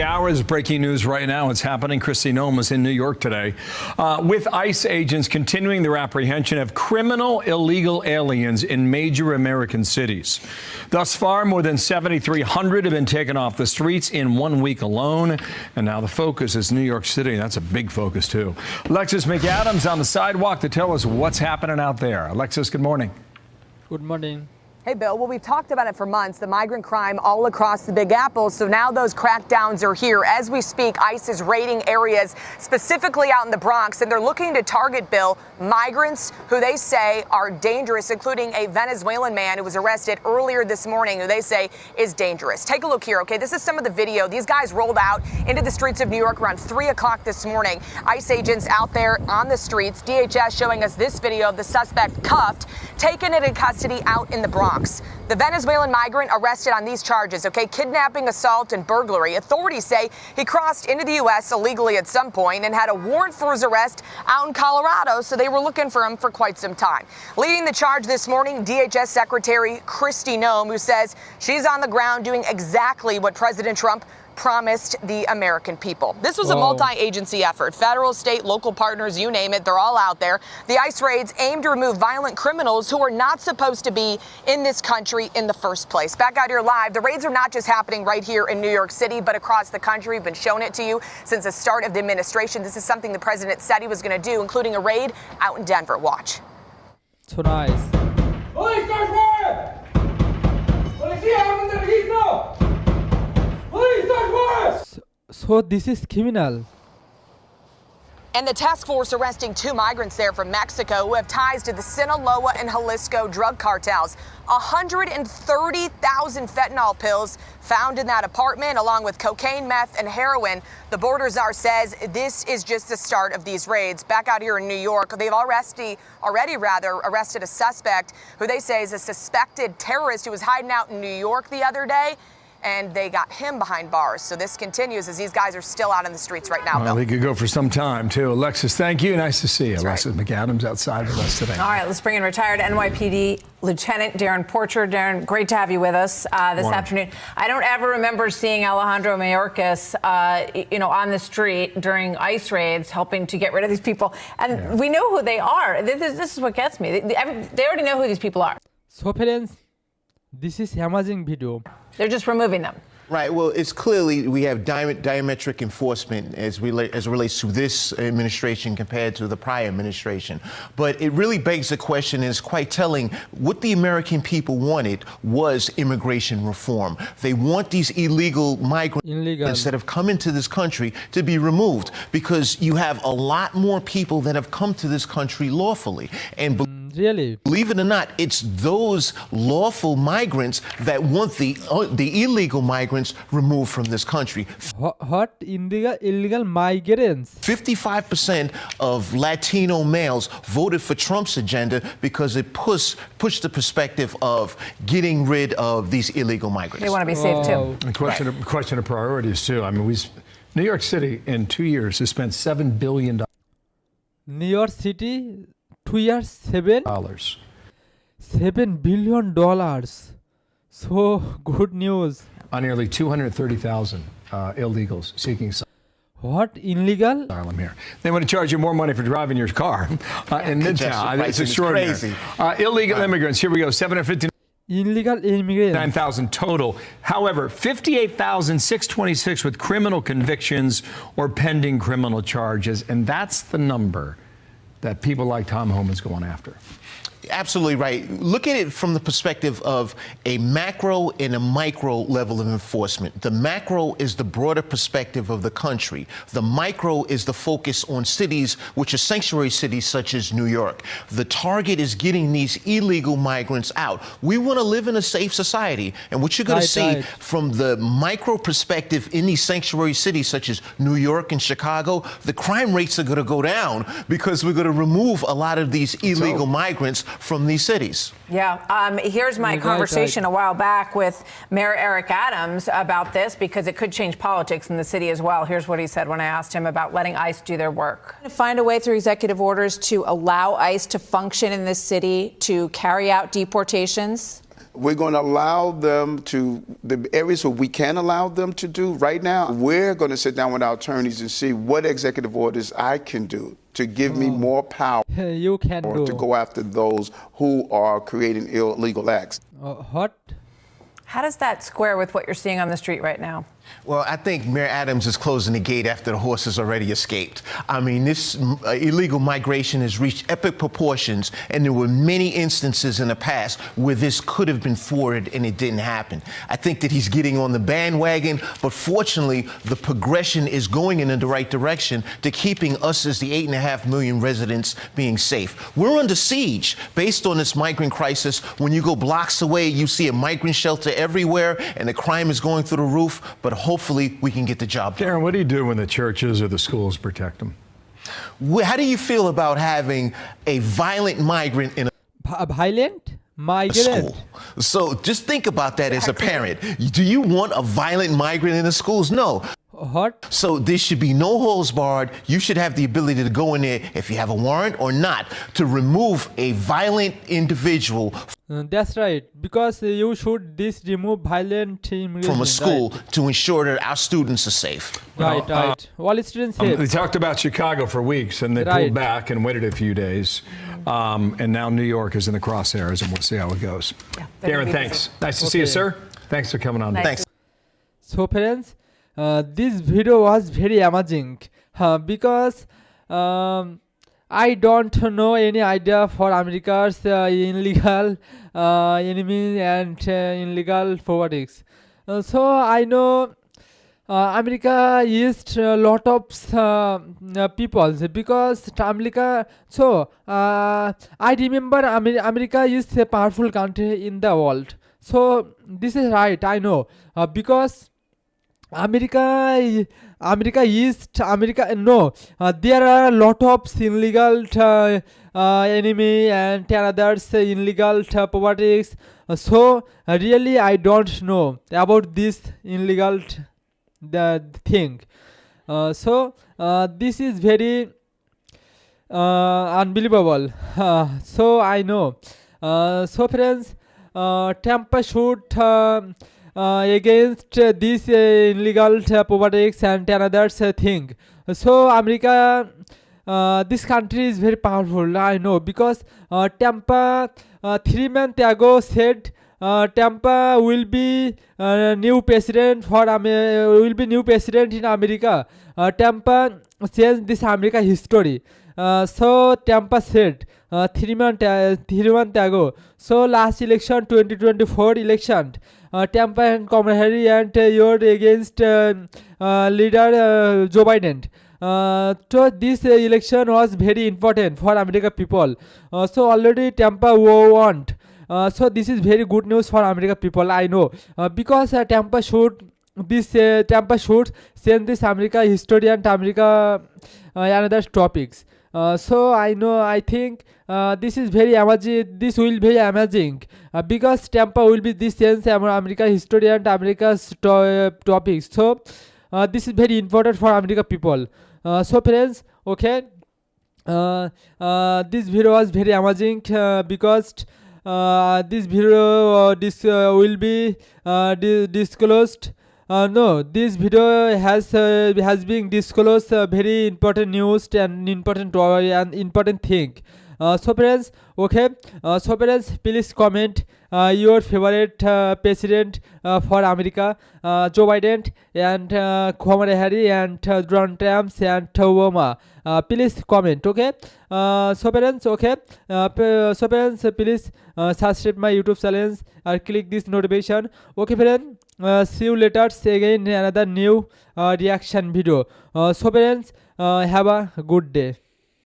Hours breaking news right now. It's happening. Secretary Noem was in New York today with ICE agents continuing their apprehension of criminal illegal aliens in major American cities. Thus far, more than 7,300 have been taken off the streets in 1 week alone. And now the focus is New York City. That's a big focus, too. Alexis McAdams on the sidewalk to tell us what's happening out there. Alexis, good morning. Good morning. Hey, Bill. Well, we've talked about it for months, the migrant crime all across the Big Apple. So now those crackdowns are here. As we speak, ICE is raiding areas specifically out in the Bronx, and they're looking to target, Bill, migrants who they say are dangerous, including a Venezuelan man who was arrested earlier this morning who they say is dangerous. Take a look here, OK? This is some of the video. These guys rolled out into the streets of New York around 3 o'clock this morning. ICE agents out there on the streets. DHS showing us this video of the suspect cuffed, taken into custody out in the Bronx. The Venezuelan migrant arrested on these charges, OK? Kidnapping, assault, and burglary. Authorities say he crossed into the U.S. illegally at some point and had a warrant for his arrest out in Colorado, so they were looking for him for quite some time. Leading the charge this morning, DHS Secretary Noem, who says she's on the ground doing exactly what President Trump promised the American people. This was a multi-agency effort. Federal, state, local partners, you name it, they're all out there. The ICE raids aim to remove violent criminals who are not supposed to be in this country in the first place. Back out here live, the raids are not just happening right here in New York City, but across the country. We've been showing it to you since the start of the administration. This is something the president said he was going to do, including a raid out in Denver. Watch. So nice. Police, search warrant! Police, search warrant! So this is criminal. And the task force arresting 2 migrants there from Mexico who have ties to the Sinaloa and Jalisco drug cartels. 130,000 fentanyl pills found in that apartment, along with cocaine, meth, and heroin. The border czar says this is just the start of these raids. Back out here in New York, they've already arrested a suspect who they say is a suspected terrorist who was hiding out in New York the other day. And they got him behind bars. So this continues as these guys are still out in the streets right now, Well, Bill. he could go for some time, too. Alexis, thank you. Nice to see you. Alexis McAdams outside with us today. All right, let's bring in retired NYPD Lieutenant Darren Porcher. Darren, great to have you with us this afternoon. I don't ever remember seeing Alejandro Mayorkas, on the street during ICE raids helping to get rid of these people. And we know who they are. This is what gets me. They already know who these people are. So parents, this is amazing video. They're just removing them. Right. Well, it's clearly we have diametric enforcement as it relates to this administration compared to the prior administration. But it really begs the question, and is quite telling, what the American people wanted was immigration reform. They want these illegal migrants that have come into this country to be removed, because you have a lot more people that have come to this country lawfully. And really? Believe it or not, it's those lawful migrants that want the illegal migrants removed from this country. What illegal migrants? 55% of Latino males voted for Trump's agenda because it pushed the perspective of getting rid of these illegal migrants. They want to be safe too. A question of priorities too. I mean, New York City in 2 years has spent $7 billion. New York City, 2 years, $7 billion. So good news. On nearly 230,000 illegals seeking asylum. What? Illegal? Here. They want to charge you more money for driving your car in Midtown. It's extraordinary. Crazy. Illegal immigrants. Here we go. 759. Illegal immigrants. 9,000 total. However, 58,626 with criminal convictions or pending criminal charges. And that's the number that people like Tom Homan's going after. Absolutely right. Look at it from the perspective of a macro and a micro level of enforcement. The macro is the broader perspective of the country. The micro is the focus on cities, which are sanctuary cities such as New York. The target is getting these illegal migrants out. We want to live in a safe society. And what you're going to see from the micro perspective in these sanctuary cities such as New York and Chicago, the crime rates are going to go down because we're going to remove a lot of these illegal migrants from these cities. Yeah. Here's my conversation a while back with Mayor Eric Adams about this, because it could change politics in the city as well. Here's what he said when I asked him about letting ICE do their work. Find a way through executive orders to allow ICE to function in this city to carry out deportations? We're going to allow them to, the areas where we can allow them to do right now, we're going to sit down with our attorneys and see what executive orders I can do to give me more power You can do. to go after those who are creating illegal acts. What? How does that square with what you're seeing on the street right now? Well, I think Mayor Adams is closing the gate after the horse has already escaped. I mean, this illegal migration has reached epic proportions, and there were many instances in the past where this could have been thwarted and it didn't happen. I think that he's getting on the bandwagon, but fortunately, the progression is going in the right direction to keeping us as the 8.5 million residents being safe. We're under siege based on this migrant crisis. When you go blocks away, you see a migrant shelter everywhere, and the crime is going through the roof, but hopefully we can get the job done. Darren, what do you do when the churches or the schools protect them? How do you feel about having a violent migrant in Violent? a Migrant? school? So just think about that as a parent. Do you want a violent migrant in the schools? No. What? So there should be no holds barred. You should have the ability to go in there, if you have a warrant or not, to remove a violent individual That's right. Because you should remove violent immigration. from a school to ensure that our students are safe. Right, right. All students safe. They talked about Chicago for weeks, and they Right. pulled back and waited a few days. And now New York is in the crosshairs, and we'll see how it goes. they're gonna Darren, be thanks. Nice to see you, Okay. sir. Thanks for coming on. Nice. Thanks. So parents, this video was very amazing because I don't know any idea for America's illegal enemy and illegal politics. So I know America is a lot of people because America. So I remember America is a powerful country in the world. So this is right. I know because America. No, there are a lot of illegal enemy and others illegal politics. So really, I don't know about this illegal the thing. So this is very unbelievable. So I know. So friends, Tampa should. Against this illegal politics and another thing. So America, this country is very powerful. I know because Tampa 3 months ago said Tampa will be new president for will be new president in America. Tampa changed this America history. So Tampa said 3 months ago. So last election, 2024 election, Tampa and Kamala Harris and you're against leader Joe Biden. So this election was very important for America people. So already Tampa won. So this is very good news for America people. I know because Tampa should send this America history and America another topics. So I know. I think this is very amazing. This will be amazing because Tampa will be this sense America history and America's topics. So this is very important for America people. So friends, okay. This video was very amazing because this video will be disclosed. No, this video has been disclosed very important news and important thing. So friends, okay. So friends, please comment your favorite president for America, Joe Biden and Kamala Harris and Donald Trump and Obama. Please comment, okay. So parents, okay. So parents, please subscribe my YouTube channel or click this notification. Okay, friends. See you later. Again another new reaction video. So parents, have a good day.